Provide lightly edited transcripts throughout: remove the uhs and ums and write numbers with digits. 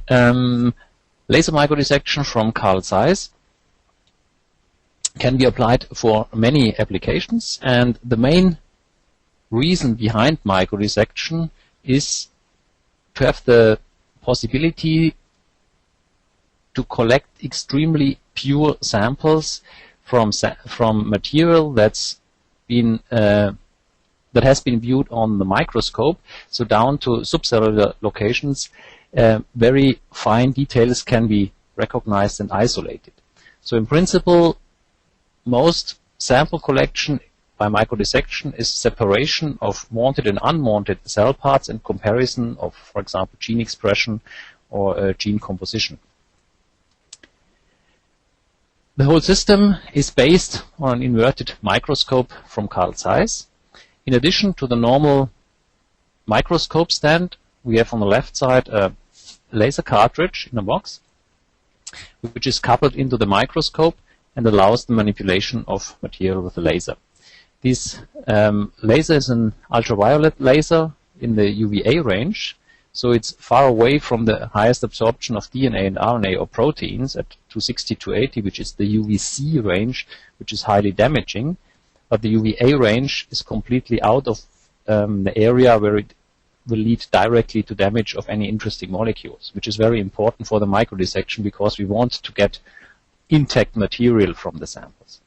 Laser microdissection from Carl Zeiss can be applied for many applications, and the main reason behind microdissection is to have the possibility to collect extremely pure samples from material that's been that has been viewed on the microscope, so down to subcellular locations. Very fine details can be recognized and isolated. So in principle, most sample collection by microdissection is separation of wanted and unwanted cell parts and comparison of, for example, gene expression or gene composition. The whole system is based on an inverted microscope from Carl Zeiss. In addition to the normal microscope stand, we have on the left side a laser cartridge in a box, which is coupled into the microscope and allows the manipulation of material with a laser. This laser is an ultraviolet laser in the UVA range, so it's far away from the highest absorption of DNA and RNA or proteins at 260 to 80, which is the UVC range, which is highly damaging. But the UVA range is completely out of the area where it will lead directly to damage of any interesting molecules, which is very important for the microdissection because we want to get intact material from the samples.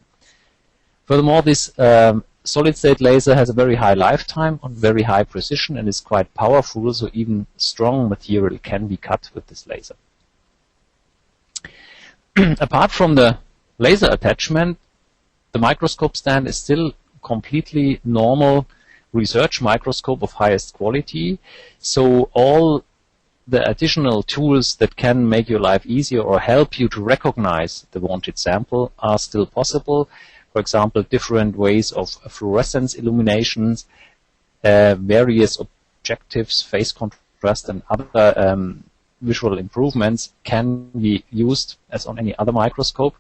Furthermore, this solid-state laser has a very high lifetime on very high precision and is quite powerful, so even strong material can be cut with this laser. Apart from the laser attachment, the microscope stand is still completely normal research microscope of highest quality, so all the additional tools that can make your life easier or help you to recognize the wanted sample are still possible. For example, different ways of fluorescence illuminations, various objectives, phase contrast, and other visual improvements can be used as on any other microscope.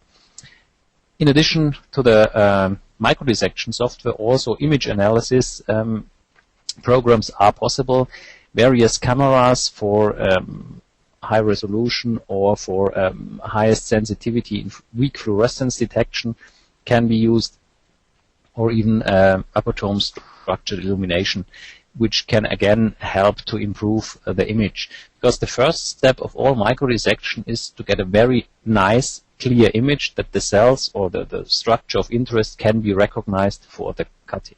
In addition to the microdissection software, also image analysis programs are possible. Various cameras for high resolution or for highest sensitivity in weak fluorescence detection can be used, or even upper-tone structured illumination, which can again help to improve the image. Because the first step of all microdissection is to get a very nice, clear image that the cells or the structure of interest can be recognized for the cutting.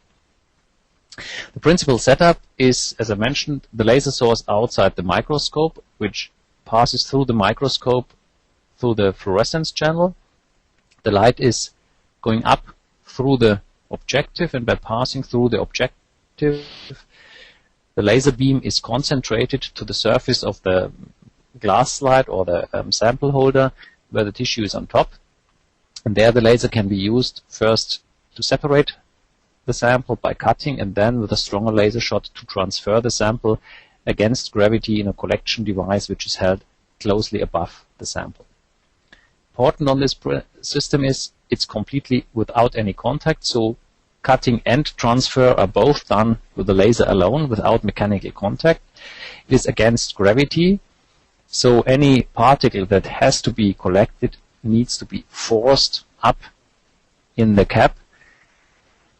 The principal setup is, as I mentioned, the laser source outside the microscope, which passes through the microscope through the fluorescence channel. The light is going up through the objective, and by passing through the objective, the laser beam is concentrated to the surface of the glass slide or the sample holder where the tissue is on top. And there the laser can be used first to separate the sample by cutting, and then with a stronger laser shot to transfer the sample against gravity in a collection device which is held closely above the sample. Important on this system is it's completely without any contact, so cutting and transfer are both done with the laser alone without mechanical contact. It is against gravity, so any particle that has to be collected needs to be forced up in the cap,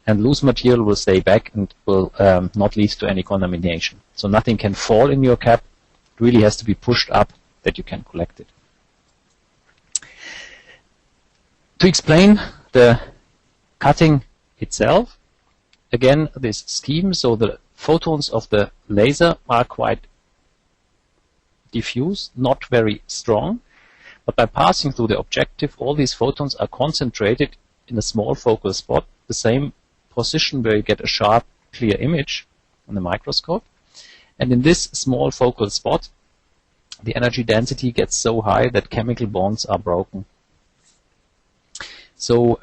and loose material will stay back and will not lead to any contamination. So nothing can fall in your cap. It really has to be pushed up that you can collect it. To explain the cutting itself, again, this scheme, so the photons of the laser are quite diffuse, not very strong, but by passing through the objective, all these photons are concentrated in a small focal spot, the same position where you get a sharp, clear image on the microscope. And in this small focal spot, the energy density gets so high that chemical bonds are broken. So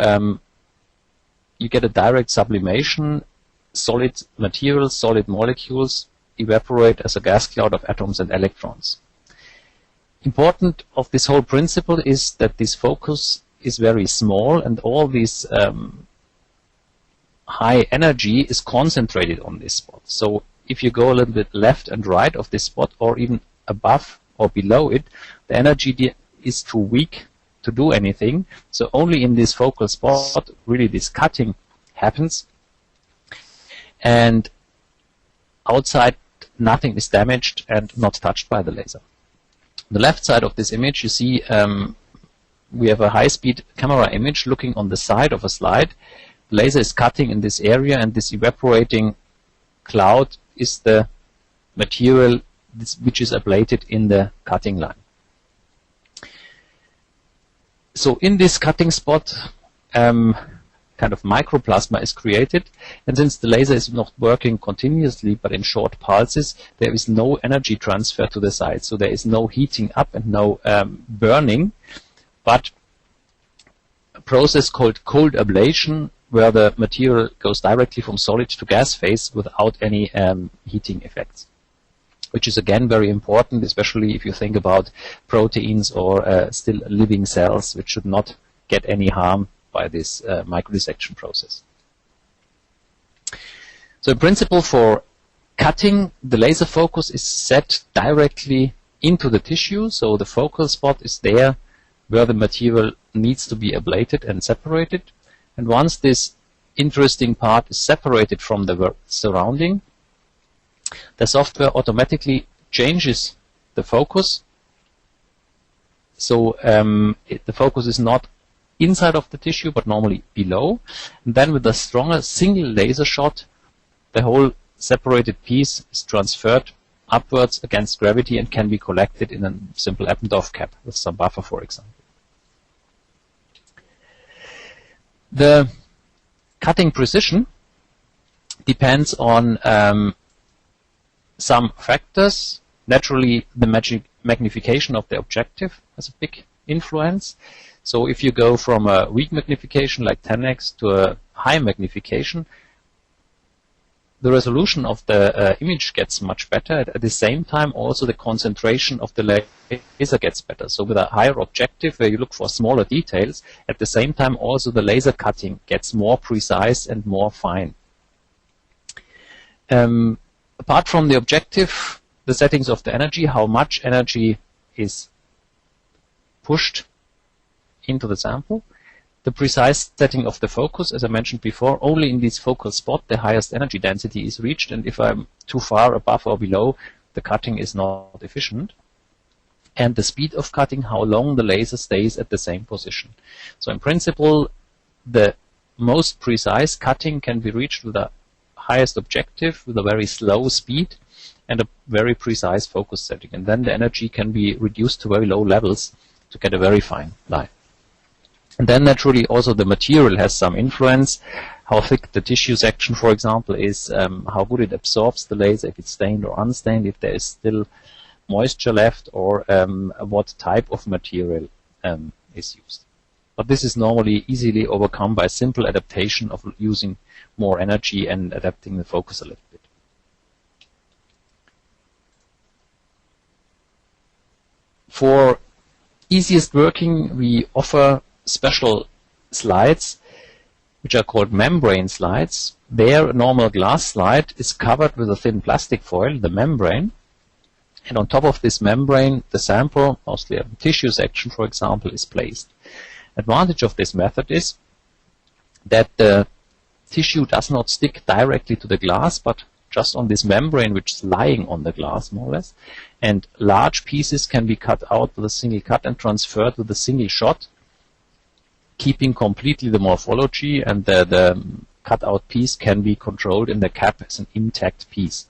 you get a direct sublimation, solid materials, solid molecules evaporate as a gas cloud of atoms and electrons. Important of this whole principle is that this focus is very small, and all this high energy is concentrated on this spot. So if you go a little bit left and right of this spot, or even above or below it, the energy is too weak to do anything. So only in this focal spot, really this cutting happens. And outside, nothing is damaged and not touched by the laser. On the left side of this image, you see we have a high-speed camera image looking on the side of a slide. The laser is cutting in this area, and this evaporating cloud is the material which is ablated in the cutting line. So in this cutting spot, kind of microplasma is created, and since the laser is not working continuously but in short pulses, there is no energy transfer to the site. So there is no heating up and no burning, but a process called cold ablation, where the material goes directly from solid to gas phase without any heating effects, which is again very important, especially if you think about proteins or still living cells, which should not get any harm by this microdissection process. So in principle, for cutting, the laser focus is set directly into the tissue, so the focal spot is there where the material needs to be ablated and separated. And once this interesting part is separated from the surrounding, the software automatically changes the focus. So the focus is not inside of the tissue, but normally below. And then with a stronger single laser shot, the whole separated piece is transferred upwards against gravity and can be collected in a simple Eppendorf cap with some buffer, for example. The cutting precision depends on some factors. Naturally, the magnification of the objective has a big influence. So if you go from a weak magnification like 10x to a high magnification, the resolution of the image gets much better. At the same time, also the concentration of the laser gets better. So with a higher objective where you look for smaller details, at the same time also the laser cutting gets more precise and more fine. Apart from the objective, the settings of the energy, how much energy is pushed into the sample, the precise setting of the focus, as I mentioned before, only in this focal spot the highest energy density is reached, and if I'm too far above or below, the cutting is not efficient. And the speed of cutting, how long the laser stays at the same position. So in principle, the most precise cutting can be reached with the highest objective, with a very slow speed, and a very precise focus setting. And then the energy can be reduced to very low levels to get a very fine line. And then naturally also the material has some influence, how thick the tissue section, for example, is, how good it absorbs the laser, if it's stained or unstained, if there is still moisture left, or what type of material is used. But this is normally easily overcome by simple adaptation of using more energy and adapting the focus a little bit. For easiest working, we offer special slides, which are called membrane slides. There, a normal glass slide is covered with a thin plastic foil, the membrane, and on top of this membrane, the sample, mostly a tissue section, for example, is placed. Advantage of this method is that the tissue does not stick directly to the glass, but just on this membrane, which is lying on the glass, more or less, and large pieces can be cut out with a single cut and transferred with a single shot, keeping completely the morphology, and the cut-out piece can be controlled in the cap as an intact piece.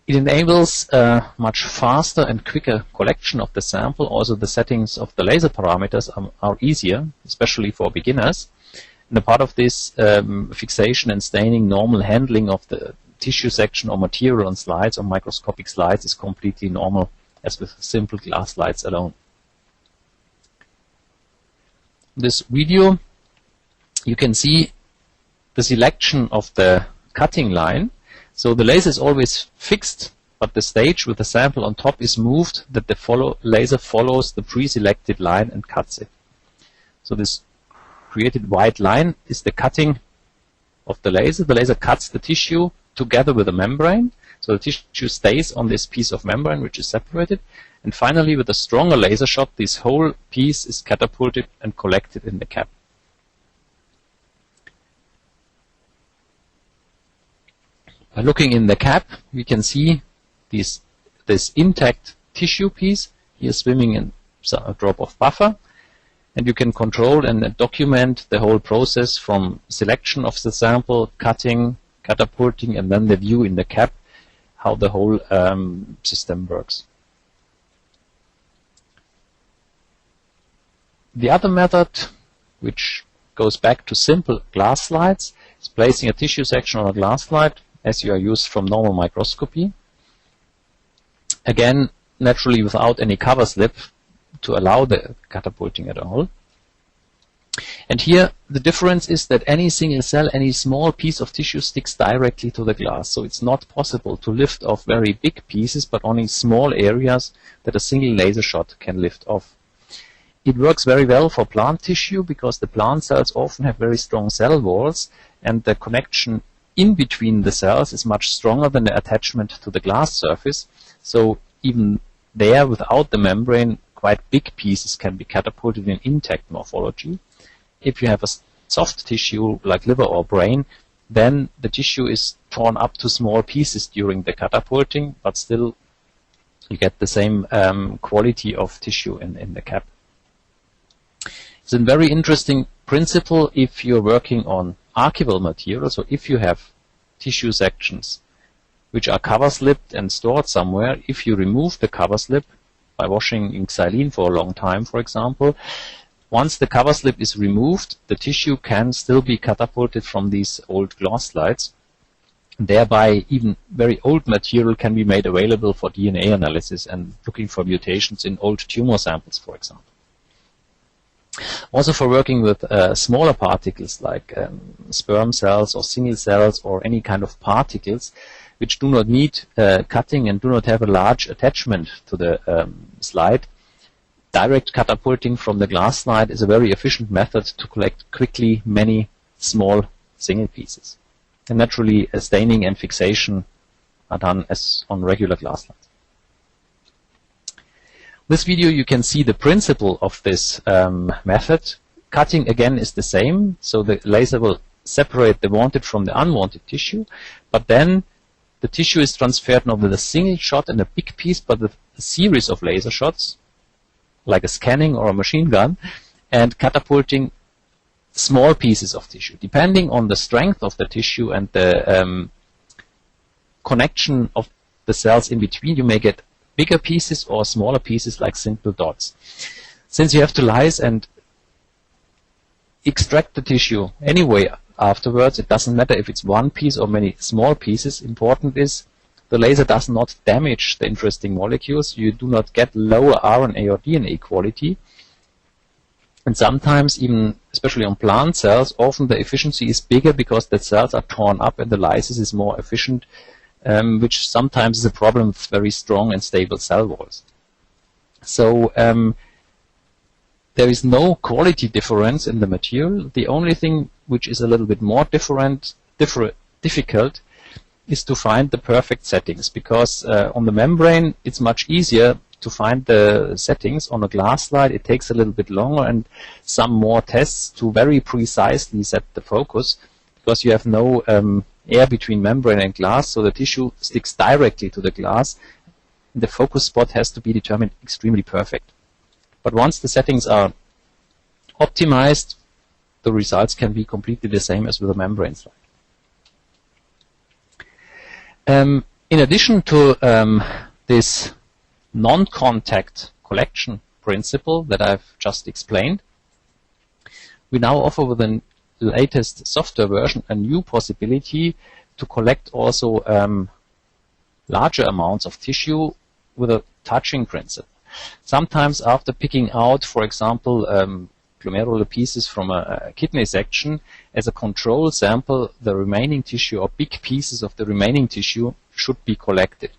It enables a much faster and quicker collection of the sample. Also, the settings of the laser parameters are easier, especially for beginners. And a part of this fixation and staining, normal handling of the tissue section or material on slides or microscopic slides is completely normal, as with simple glass slides alone. This video, you can see the selection of the cutting line. So the laser is always fixed, but the stage with the sample on top is moved that the laser follows the pre-selected line and cuts it. So this created white line is the cutting of the laser. The laser cuts the tissue together with the membrane. So the tissue stays on this piece of membrane which is separated, and finally with a stronger laser shot this whole piece is catapulted and collected in the cap. By looking in the cap, we can see this intact tissue piece here swimming in a drop of buffer, and you can control and document the whole process from selection of the sample, cutting, catapulting, and then the view in the cap, how the whole system works. The other method, which goes back to simple glass slides, is placing a tissue section on a glass slide as you are used from normal microscopy. Again, naturally without any cover slip to allow the catapulting at all. And here the difference is that any single cell, any small piece of tissue sticks directly to the glass. So it's not possible to lift off very big pieces, but only small areas that a single laser shot can lift off. It works very well for plant tissue because the plant cells often have very strong cell walls, and the connection in between the cells is much stronger than the attachment to the glass surface. So even there, without the membrane, quite big pieces can be catapulted in intact morphology. If you have a soft tissue like liver or brain, then the tissue is torn up to small pieces during the catapulting, but still you get the same quality of tissue in the cap. It's a very interesting principle if you're working on archival material. So if you have tissue sections which are cover slipped and stored somewhere, if you remove the cover slip by washing in xylene for a long time, for example, once the cover slip is removed, the tissue can still be catapulted from these old glass slides. Thereby, even very old material can be made available for DNA analysis and looking for mutations in old tumor samples, for example. Also for working with smaller particles like sperm cells or single cells or any kind of particles which do not need cutting and do not have a large attachment to the slide, direct catapulting from the glass slide is a very efficient method to collect quickly many small single pieces. And naturally, staining and fixation are done as on regular glass slides. This video you can see the principle of this method. Cutting again is the same, so the laser will separate the wanted from the unwanted tissue, but then the tissue is transferred not with a single shot and a big piece, but with a series of laser shots, like a scanning or a machine gun, and catapulting small pieces of tissue. Depending on the strength of the tissue and the connection of the cells in between, you may get bigger pieces or smaller pieces like simple dots. Since you have to lyse and extract the tissue anyway afterwards, it doesn't matter if it's one piece or many small pieces. Important is the laser does not damage the interesting molecules. You do not get lower RNA or DNA quality. And sometimes even, especially on plant cells, often the efficiency is bigger because the cells are torn up and the lysis is more efficient, which sometimes is a problem with very strong and stable cell walls. So there is no quality difference in the material. The only thing which is a little bit more difficult is to find the perfect settings, because on the membrane it's much easier to find the settings. On a glass slide it takes a little bit longer and some more tests to very precisely set the focus, because you have no air between membrane and glass, so the tissue sticks directly to the glass. The focus spot has to be determined extremely perfect. But once the settings are optimized, the results can be completely the same as with a membrane slide. In addition to this non-contact collection principle that I've just explained, we now offer with the latest software version a new possibility to collect also larger amounts of tissue with a touching principle. Sometimes after picking out, for example, glomerular pieces from a kidney section, as a control sample, the remaining tissue or big pieces of the remaining tissue should be collected.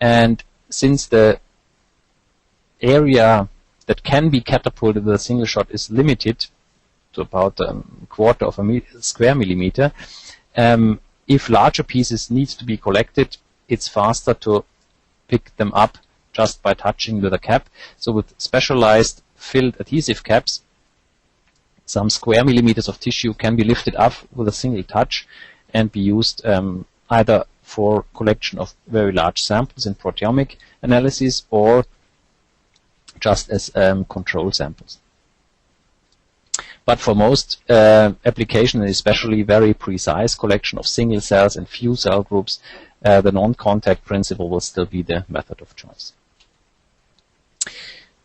And since the area that can be catapulted with a single shot is limited to about a quarter of a square millimeter, if larger pieces need to be collected, it's faster to pick them up just by touching with a cap. So with specialized filled adhesive caps, some square millimeters of tissue can be lifted up with a single touch and be used either for collection of very large samples in proteomic analysis or just as control samples. But for most applications, especially very precise collection of single cells and few cell groups, the non-contact principle will still be the method of choice.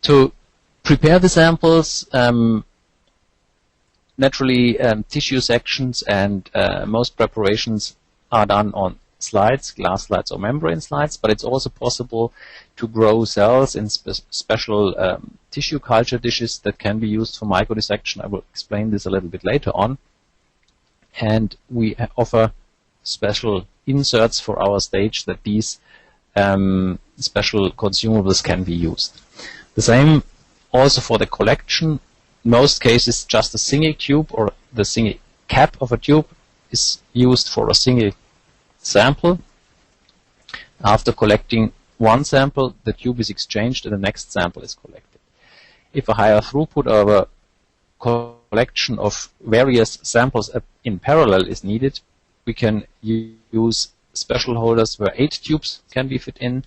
To prepare the samples, naturally tissue sections and most preparations are done on slides, glass slides or membrane slides, but it's also possible to grow cells in special tissue culture dishes that can be used for microdissection. I will explain this a little bit later on. And we offer special inserts for our stage that these special consumables can be used. The same also for the collection. In most cases, just a single tube or the single cap of a tube is used for a single sample. After collecting one sample, the tube is exchanged and the next sample is collected. If a higher throughput or a collection of various samples in parallel is needed, we can use special holders where 8 tubes can be fit in,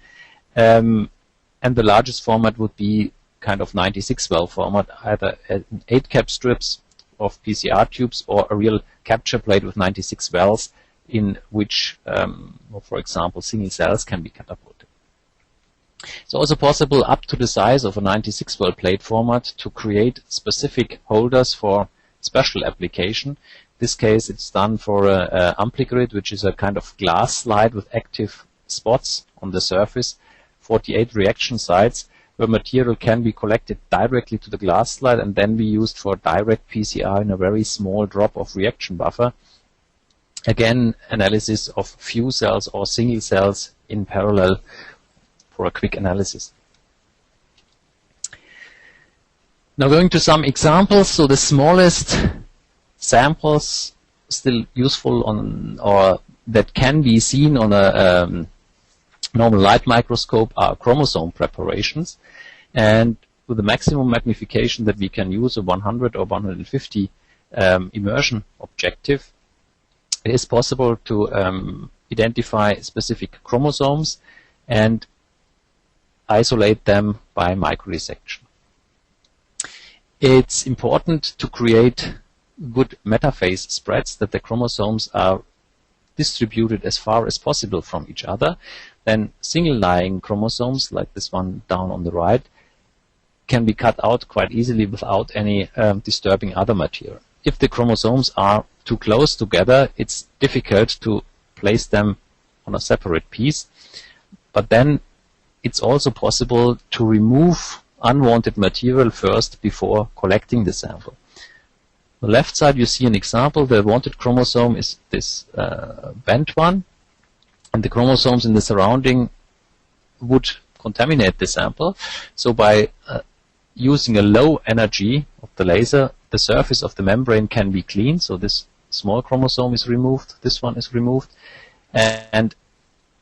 and the largest format would be kind of 96 well format, either 8 cap strips of PCR tubes or a real capture plate with 96 wells in which, for example, single cells can be catapulted. It's also possible up to the size of a 96 well plate format to create specific holders for special application. In this case, it's done for a ampligrid, which is a kind of glass slide with active spots on the surface, 48 reaction sites, where material can be collected directly to the glass slide and then be used for direct PCR in a very small drop of reaction buffer. Again, analysis of few cells or single cells in parallel for a quick analysis. Now going to some examples. So the smallest samples still useful on or that can be seen on a normal light microscope are chromosome preparations, and with the maximum magnification that we can use, a 100 or 150 immersion objective, it is possible to identify specific chromosomes and isolate them by microdissection. It's important to create good metaphase spreads, that the chromosomes are distributed as far as possible from each other. Then single lying chromosomes, like this one down on the right, can be cut out quite easily without any disturbing other material. If the chromosomes are too close together, it's difficult to place them on a separate piece. But then it's also possible to remove unwanted material first before collecting the sample. On the left side you see an example. The wanted chromosome is this bent one, and the chromosomes in the surrounding would contaminate the sample. So by using a low energy of the laser, the surface of the membrane can be cleaned. So this small chromosome is removed, this one is removed, and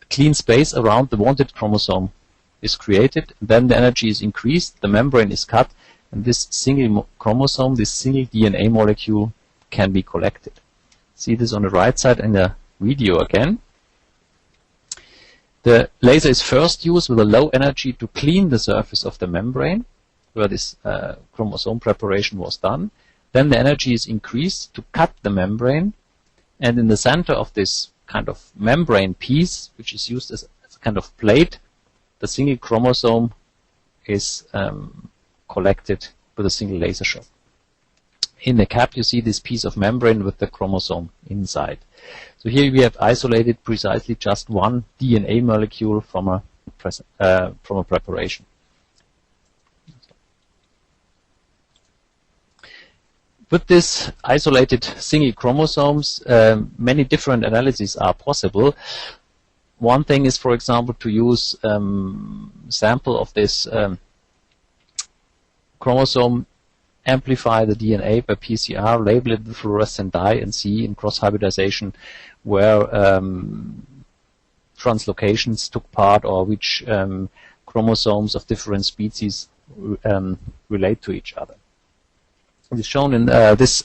clean space around the wanted chromosome is created. Then the energy is increased, the membrane is cut, and this single chromosome, this single DNA molecule, can be collected. See this on the right side in the video again. The laser is first used with a low energy to clean the surface of the membrane where this chromosome preparation was done. Then the energy is increased to cut the membrane, and in the center of this kind of membrane piece, which is used as a kind of plate, the single chromosome is collected with a single laser shot. In the cap you see this piece of membrane with the chromosome inside. So here we have isolated precisely just one DNA molecule from a preparation. With this isolated single chromosomes, many different analyses are possible. One thing is, for example, to use sample of this chromosome, amplify the DNA by PCR, label it with fluorescent dye, and see in cross hybridization where translocations took part or which chromosomes of different species relate to each other. It is shown in this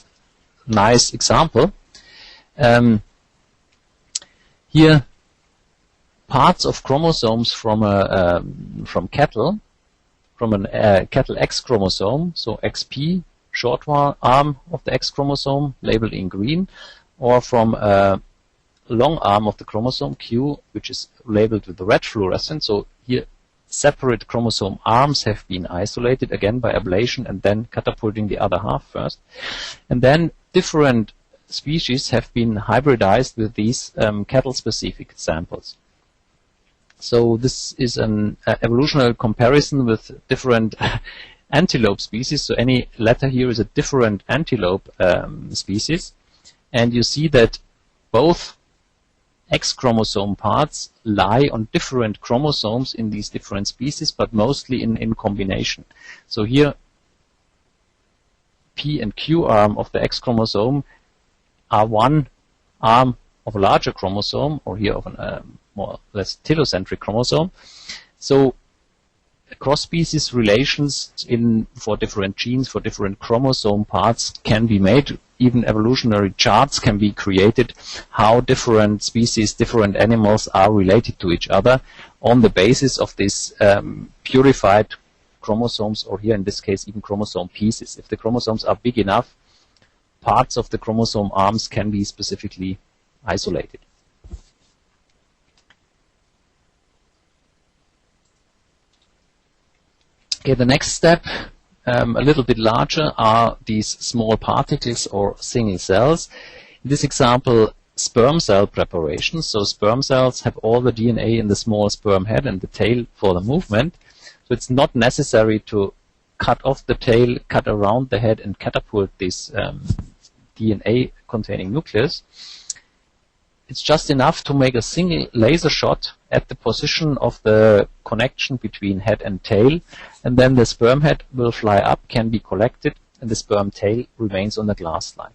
nice example. Here, parts of chromosomes from cattle, from an cattle X chromosome, so XP, short arm of the X chromosome, labeled in green, or from a long arm of the chromosome Q, which is labeled with the red fluorescent. So here, separate chromosome arms have been isolated, again by ablation, and then catapulting the other half first. And then different species have been hybridized with these cattle-specific samples. So this is an evolutionary comparison with different antelope species. So any letter here is a different antelope species. And you see that both X chromosome parts lie on different chromosomes in these different species, but mostly in combination. So here, P and Q arm of the X chromosome are one arm of a larger chromosome, or here of a more or less telocentric chromosome. So cross-species relations for different genes, for different chromosome parts can be made. Even evolutionary charts can be created how different species, different animals are related to each other on the basis of these purified chromosomes, or here in this case even chromosome pieces. If the chromosomes are big enough, parts of the chromosome arms can be specifically isolated. Okay, the next step, a little bit larger, are these small particles or single cells. In this example, sperm cell preparation. So sperm cells have all the DNA in the small sperm head and the tail for the movement. So it's not necessary to cut off the tail, cut around the head, and catapult this DNA-containing nucleus. It's just enough to make a single laser shot at the position of the connection between head and tail, and then the sperm head will fly up, can be collected, and the sperm tail remains on the glass slide.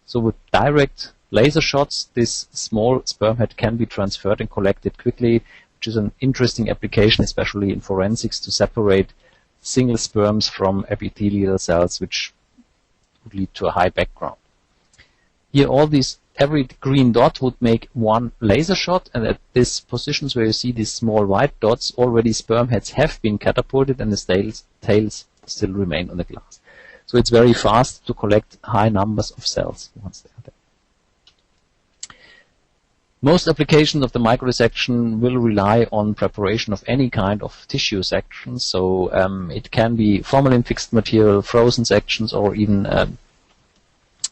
So with direct laser shots, this small sperm head can be transferred and collected quickly, which is an interesting application, especially in forensics, to separate single sperms from epithelial cells, which would lead to a high background. Here, every green dot would make one laser shot, and at these positions where you see these small white dots, already sperm heads have been catapulted and the tails still remain on the glass. So it's very fast to collect high numbers of cells once they are there. Most applications of the microdissection will rely on preparation of any kind of tissue sections. So it can be formalin fixed material, frozen sections, or even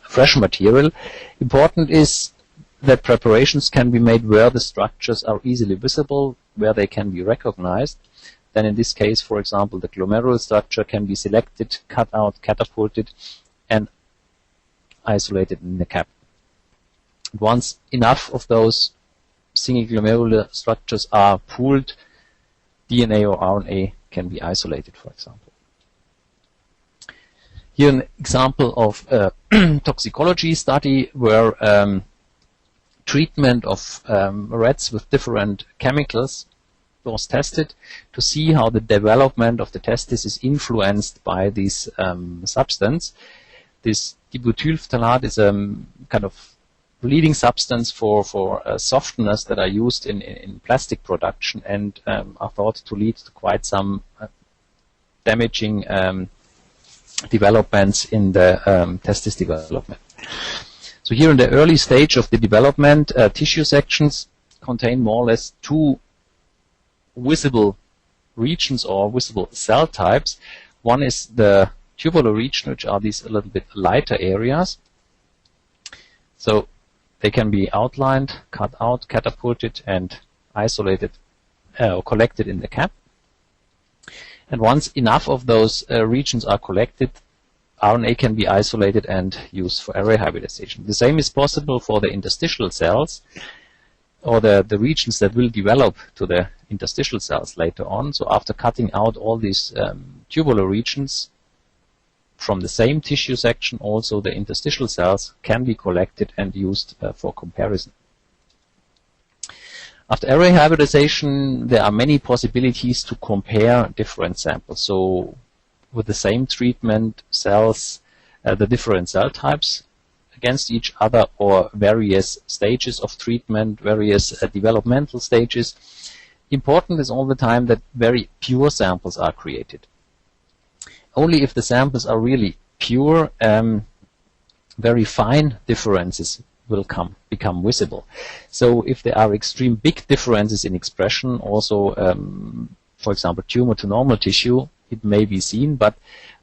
fresh material. Important is that preparations can be made where the structures are easily visible, where they can be recognized. Then in this case, for example, the glomerular structure can be selected, cut out, catapulted, and isolated in the cap. Once enough of those single glomerular structures are pooled, DNA or RNA can be isolated, for example. Here an example of a toxicology study where treatment of rats with different chemicals was tested to see how the development of the testis is influenced by this substance. This n-butyl phtalate is a kind of leading substance for softeners that are used in plastic production and are thought to lead to quite some damaging developments in the testis development. So here in the early stage of the development, tissue sections contain more or less two visible regions or visible cell types. One is the tubular region, which are these a little bit lighter areas. So they can be outlined, cut out, catapulted, and isolated or collected in the cap. And once enough of those regions are collected, RNA can be isolated and used for array hybridization. The same is possible for the interstitial cells, or the regions that will develop to the interstitial cells later on. So after cutting out all these tubular regions from the same tissue section, also the interstitial cells can be collected and used for comparison. After array hybridization, there are many possibilities to compare different samples. So with the same treatment, cells, the different cell types against each other, or various stages of treatment, various developmental stages. Important is all the time that very pure samples are created. Only if the samples are really pure, very fine differences will become visible. So if there are extreme big differences in expression, also, for example, tumor to normal tissue, it may be seen, but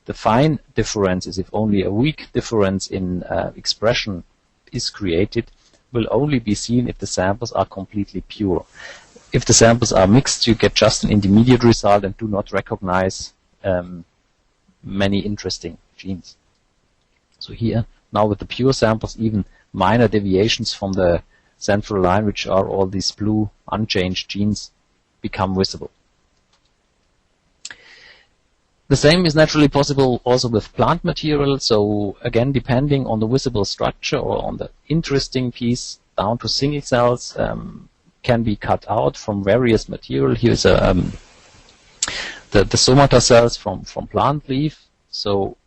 the fine differences, if only a weak difference in expression is created, will only be seen if the samples are completely pure. If the samples are mixed, you get just an intermediate result and do not recognize many interesting genes. So here, now with the pure samples, even minor deviations from the central line, which are all these blue unchanged genes, become visible. The same is naturally possible also with plant material. So again, depending on the visible structure or on the interesting piece, down to single cells can be cut out from various material. Here's the Stomata cells from plant leaf. So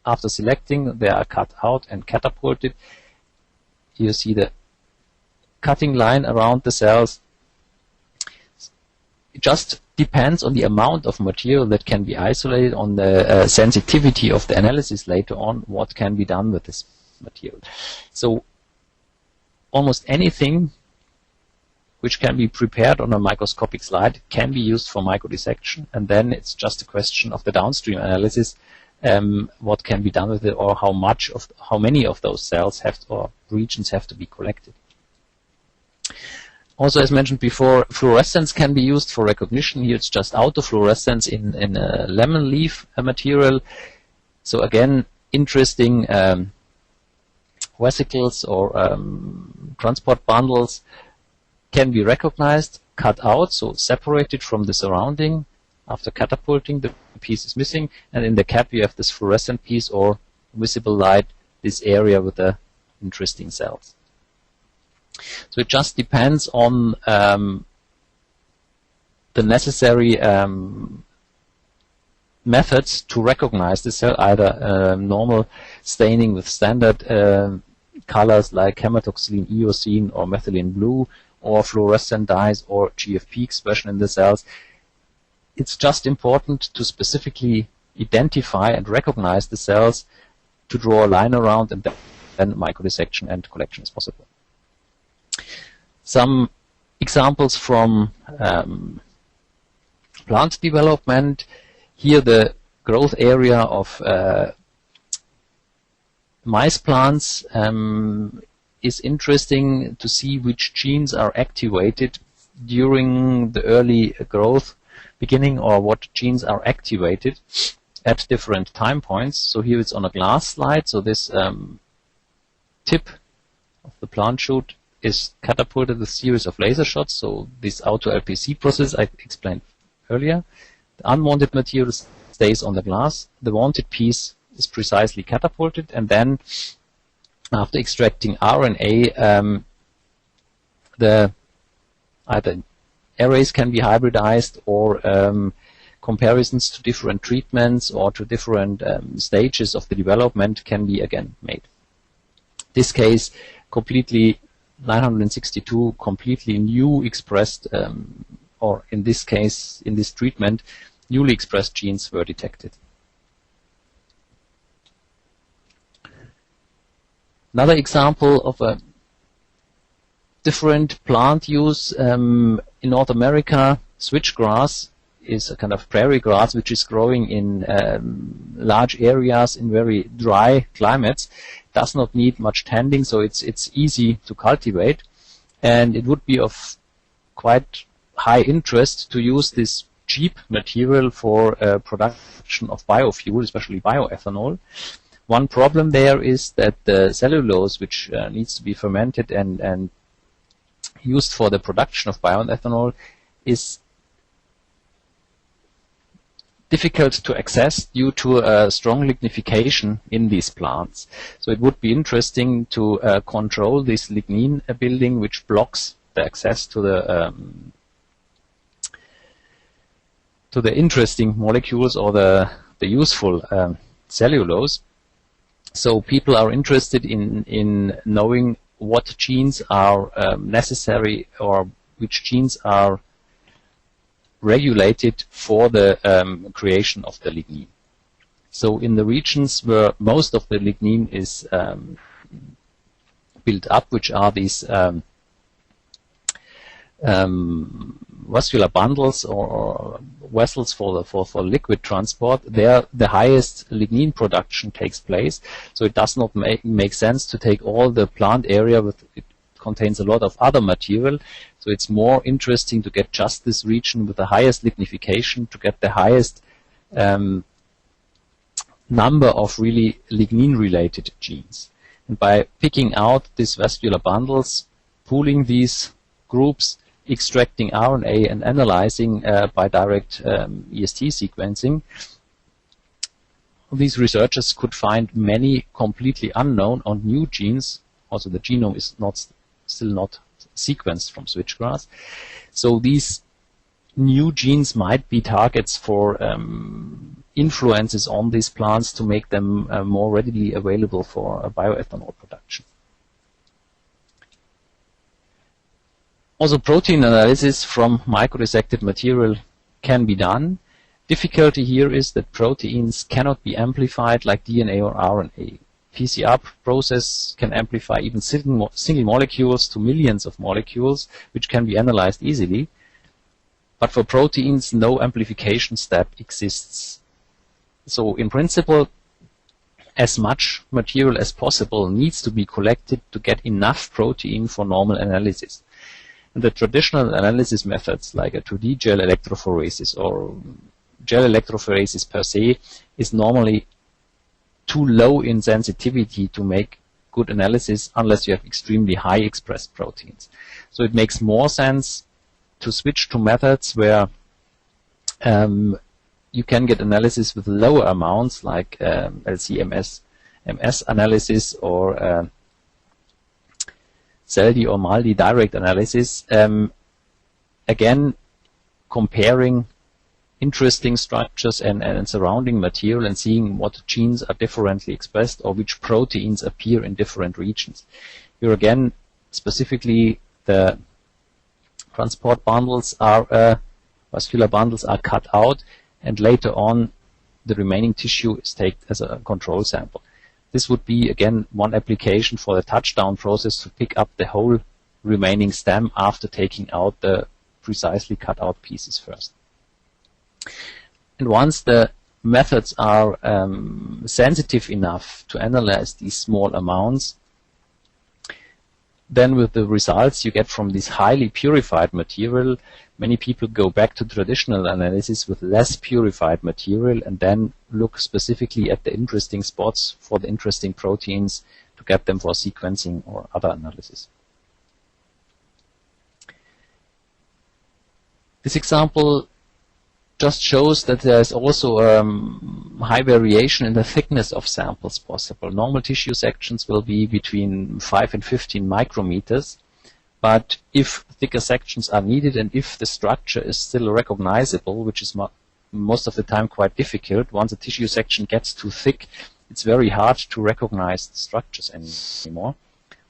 after selecting, they are cut out and catapulted. You see the cutting line around the cells. It just depends on the amount of material that can be isolated, on the sensitivity of the analysis later on, what can be done with this material. So almost anything which can be prepared on a microscopic slide can be used for microdissection, and then it's just a question of the downstream analysis, what can be done with it, or how many of those cells or regions have to be collected. Also, as mentioned before, fluorescence can be used for recognition. Here it's just autofluorescence in a lemon leaf material. So again, interesting vesicles or transport bundles can be recognized, cut out, so separated from the surrounding. After catapulting, the piece is missing, and in the cap you have this fluorescent piece or visible light, this area with the interesting cells. So it just depends on the necessary methods to recognize the cell, either normal staining with standard colors like hematoxylin, eosine, or methylene blue, or fluorescent dyes, or GFP expression in the cells. It's just important to specifically identify and recognize the cells, to draw a line around, and then microdissection and collection is possible. Some examples from plant development. Here the growth area of mice plants is interesting to see which genes are activated during the early growth beginning, or what genes are activated at different time points. So here it's on a glass slide. So this tip of the plant shoot is catapulted with a series of laser shots. So this auto LPC process I explained earlier. The unwanted material stays on the glass. The wanted piece is precisely catapulted, and then after extracting RNA, the either arrays can be hybridized, or comparisons to different treatments or to different stages of the development can be again made. This case, completely 962 completely new expressed, or in this case, in this treatment, newly expressed genes were detected. Another example of a different plant use in North America, switchgrass is a kind of prairie grass which is growing in large areas in very dry climates. Does not need much tending, so it's easy to cultivate, and it would be of quite high interest to use this cheap material for production of biofuel, especially bioethanol. One problem there is that the cellulose, which needs to be fermented and used for the production of bioethanol, is difficult to access due to a strong lignification in these plants. So it would be interesting to control this lignin building, which blocks the access to the interesting molecules or the useful cellulose. So people are interested in knowing what genes are necessary or which genes are regulated for the creation of the lignin. So in the regions where most of the lignin is built up, which are these vascular bundles or vessels for liquid transport, there the highest lignin production takes place. So it does not make sense to take all the plant area it contains a lot of other material. So it's more interesting to get just this region with the highest lignification to get the highest number of really lignin-related genes. And by picking out these vascular bundles, pooling these groups, extracting RNA and analyzing by direct EST sequencing, these researchers could find many completely unknown or new genes. Also, the genome is still not sequenced from Switchgrass. So these new genes might be targets for influences on these plants to make them more readily available for bioethanol production. Also, protein analysis from microdissected material can be done. Difficulty here is that proteins cannot be amplified like DNA or RNA. PCR process can amplify even single molecules to millions of molecules, which can be analyzed easily. But for proteins, no amplification step exists. So in principle, as much material as possible needs to be collected to get enough protein for normal analysis. And the traditional analysis methods like a 2D gel electrophoresis or gel electrophoresis per se is normally too low in sensitivity to make good analysis unless you have extremely high expressed proteins. So it makes more sense to switch to methods where you can get analysis with lower amounts like LCM MS analysis or CELDI or MALDI direct analysis. Again, comparing interesting structures and surrounding material and seeing what genes are differently expressed or which proteins appear in different regions. Here again, specifically the transport bundles are, vascular bundles are cut out, and later on the remaining tissue is taken as a control sample. This would be again one application for the touchdown process to pick up the whole remaining stem after taking out the precisely cut out pieces first. And once the methods are sensitive enough to analyze these small amounts, then with the results you get from this highly purified material, many people go back to traditional analysis with less purified material and then look specifically at the interesting spots for the interesting proteins to get them for sequencing or other analysis. This example just shows that there is also high variation in the thickness of samples possible. Normal tissue sections will be between 5 and 15 micrometers, but if thicker sections are needed and if the structure is still recognizable, which is most of the time quite difficult, once a tissue section gets too thick, it's very hard to recognize the structures anymore.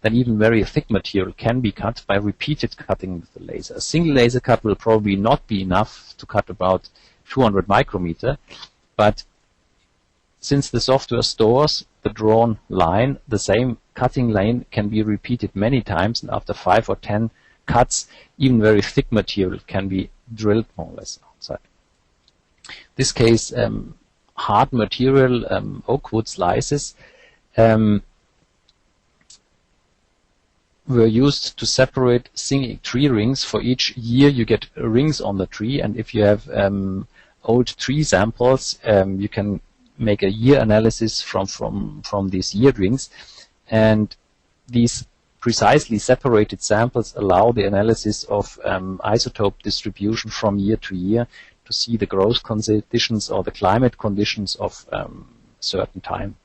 Then even very thick material can be cut by repeated cutting with the laser. A single laser cut will probably not be enough to cut about 200 micrometer, but since the software stores the drawn line, the same cutting lane can be repeated many times, and after 5 or 10 cuts, even very thick material can be drilled more or less outside. In this case, hard material, oak wood slices, were used to separate single tree rings. For each year you get rings on the tree, and if you have old tree samples, you can make a year analysis from these year rings, and these precisely separated samples allow the analysis of isotope distribution from year to year to see the growth conditions or the climate conditions of certain time.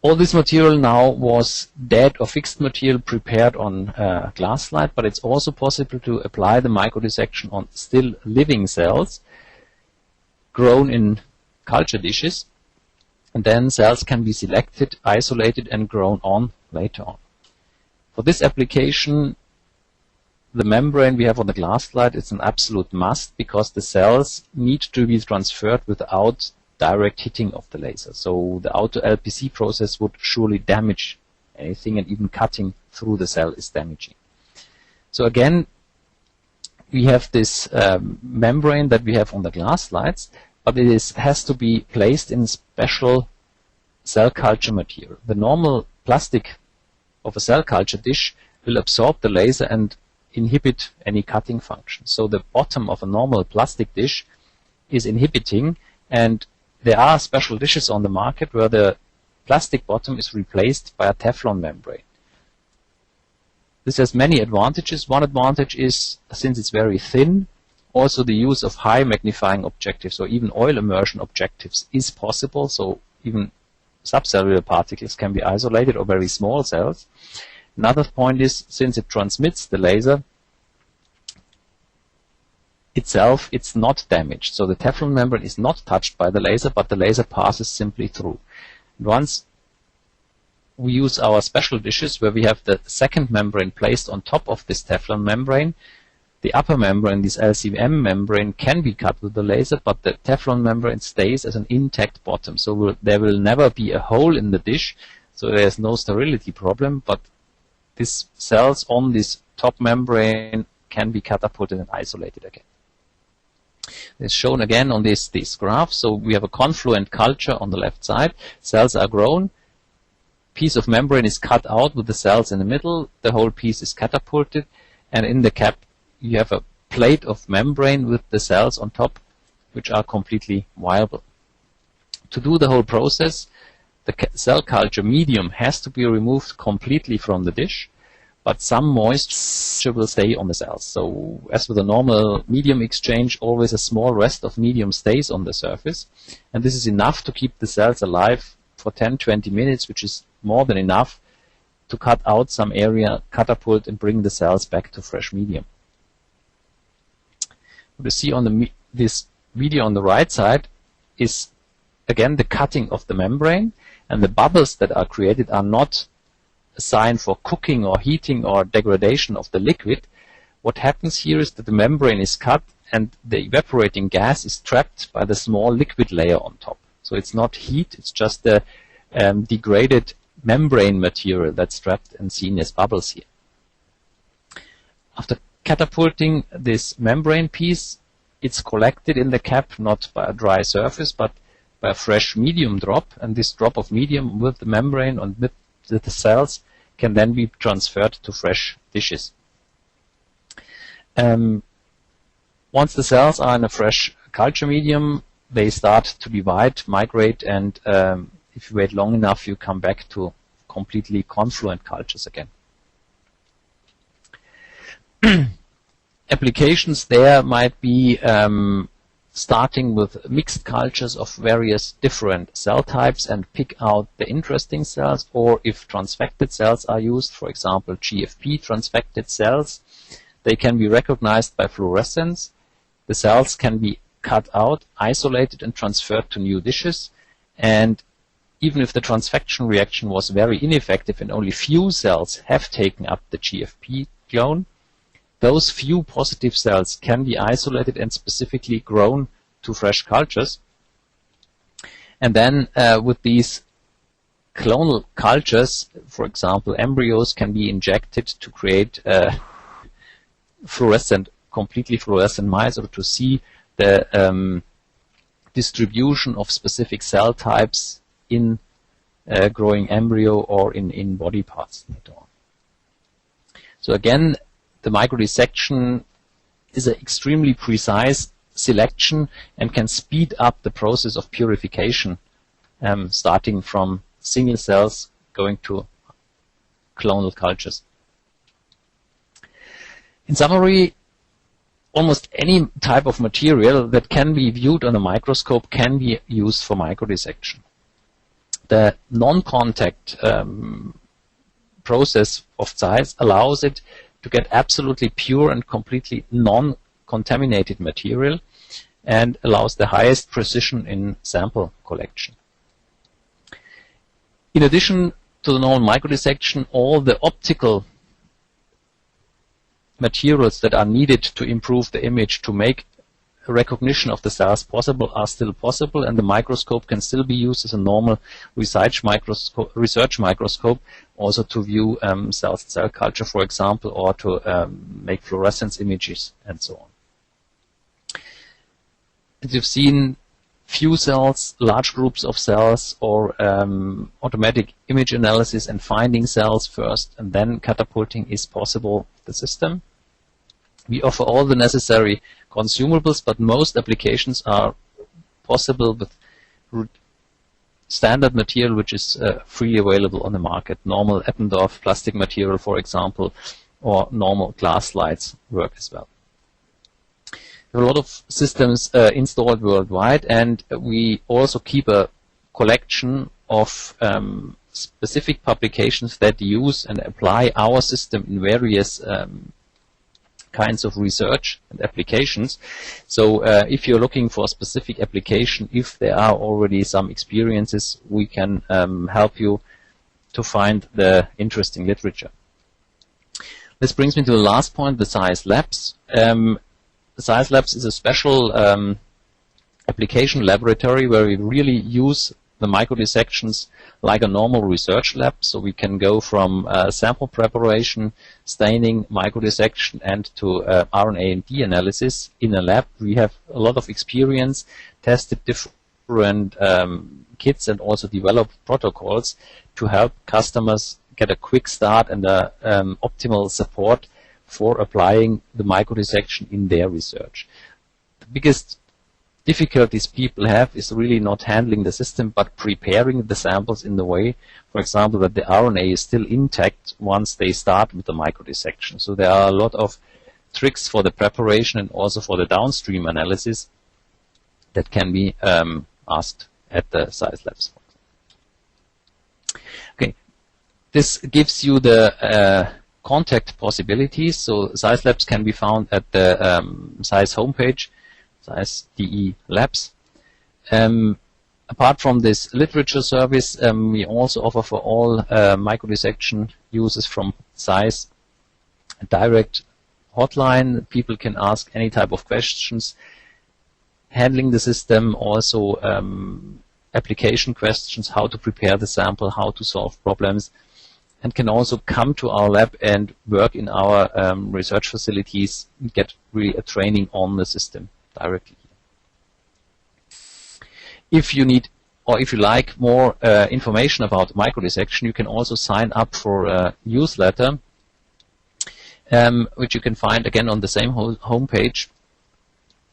All this material now was dead or fixed material prepared on glass slide, but it's also possible to apply the microdissection on still living cells grown in culture dishes, and then cells can be selected, isolated, and grown on later on. For this application, the membrane we have on the glass slide is an absolute must, because the cells need to be transferred without direct hitting of the laser. So the auto LPC process would surely damage anything, and even cutting through the cell is damaging. So again, we have this membrane that we have on the glass slides, but it has to be placed in special cell culture material. The normal plastic of a cell culture dish will absorb the laser and inhibit any cutting function. So the bottom of a normal plastic dish is inhibiting, and there are special dishes on the market where the plastic bottom is replaced by a Teflon membrane. This has many advantages. One advantage is, since it's very thin, also the use of high magnifying objectives or even oil immersion objectives is possible, so even subcellular particles can be isolated, or very small cells. Another point is, since it transmits the laser itself, it's not damaged. So the Teflon membrane is not touched by the laser, but the laser passes simply through. Once we use our special dishes where we have the second membrane placed on top of this Teflon membrane, the upper membrane, this LCM membrane, can be cut with the laser, but the Teflon membrane stays as an intact bottom. So there will never be a hole in the dish, so there's no sterility problem, but these cells on this top membrane can be catapulted and isolated again. It's shown again on this graph. So we have a confluent culture on the left side. Cells are grown. Piece of membrane is cut out with the cells in the middle. The whole piece is catapulted. And in the cap, you have a plate of membrane with the cells on top, which are completely viable. To do the whole process, the cell culture medium has to be removed completely from the dish, but some moisture will stay on the cells. So as with a normal medium exchange, always a small rest of medium stays on the surface, and this is enough to keep the cells alive for 10-20 minutes, which is more than enough to cut out some area, catapult, and bring the cells back to fresh medium. What you see on this video on the right side is again the cutting of the membrane, and the bubbles that are created are not a sign for cooking or heating or degradation of the liquid. What happens here is that the membrane is cut and the evaporating gas is trapped by the small liquid layer on top. So it's not heat, it's just the degraded membrane material that's trapped and seen as bubbles here. After catapulting this membrane piece, it's collected in the cap, not by a dry surface, but by a fresh medium drop, and this drop of medium with the membrane and with the cells can then be transferred to fresh dishes. Once the cells are in a fresh culture medium, they start to divide, migrate, and if you wait long enough, you come back to completely confluent cultures again. Applications there might be starting with mixed cultures of various different cell types and pick out the interesting cells, or if transfected cells are used, for example GFP transfected cells, they can be recognized by fluorescence. The cells can be cut out, isolated, and transferred to new dishes, and even if the transfection reaction was very ineffective and only few cells have taken up the GFP clone, those few positive cells can be isolated and specifically grown to fresh cultures. And then with these clonal cultures, for example, embryos can be injected to create completely fluorescent mice, or to see the distribution of specific cell types in growing embryo or in body parts later on. So again, the microdissection is an extremely precise selection and can speed up the process of purification, starting from single cells going to clonal cultures. In summary, almost any type of material that can be viewed on a microscope can be used for microdissection. the non-contact process of Zeiss allows it to get absolutely pure and completely non-contaminated material, and allows the highest precision in sample collection. In addition to the normal microdissection, all the optical materials that are needed to improve the image to make recognition of the cells possible are still possible, and the microscope can still be used as a normal research microscope, also to view cell culture, for example, or to make fluorescence images and so on. As you've seen, few cells, large groups of cells, or automatic image analysis and finding cells first and then catapulting is possible with the system. We offer all the necessary consumables, but most applications are possible with standard material which is freely available on the market. Normal Eppendorf plastic material, for example, or normal glass slides work as well. There are a lot of systems installed worldwide, and we also keep a collection of specific publications that use and apply our system in various kinds of research and applications. So if you're looking for a specific application, if there are already some experiences, we can help you to find the interesting literature. This brings me to the last point, the Zeiss Labs. The Zeiss Labs is a special application laboratory where we really use the microdissections like a normal research lab. So we can go from sample preparation, staining, microdissection, and to RNA and D analysis in a lab. We have a lot of experience, tested different kits, and also developed protocols to help customers get a quick start and optimal support for applying the microdissection in their research. The biggest difficulties people have is really not handling the system, but preparing the samples in the way, for example, that the RNA is still intact once they start with the microdissection. So there are a lot of tricks for the preparation and also for the downstream analysis that can be asked at the Zeiss Labs. Okay, this gives you the contact possibilities. So Zeiss Labs can be found at the Zeiss homepage, Zeiss DE Labs. Apart from this literature service, we also offer for all microdissection users from Zeiss a direct hotline. People can ask any type of questions handling the system, also application questions, how to prepare the sample, how to solve problems, and can also come to our lab and work in our research facilities and get really a training on the system directly. If you need, or if you like more information about microdissection, you can also sign up for a newsletter, which you can find again on the same homepage.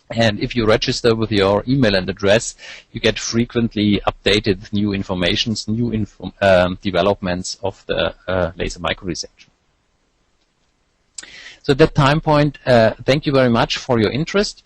And if you register with your email and address, you get frequently updated new informations, new developments of the laser microdissection. So at that time point, thank you very much for your interest.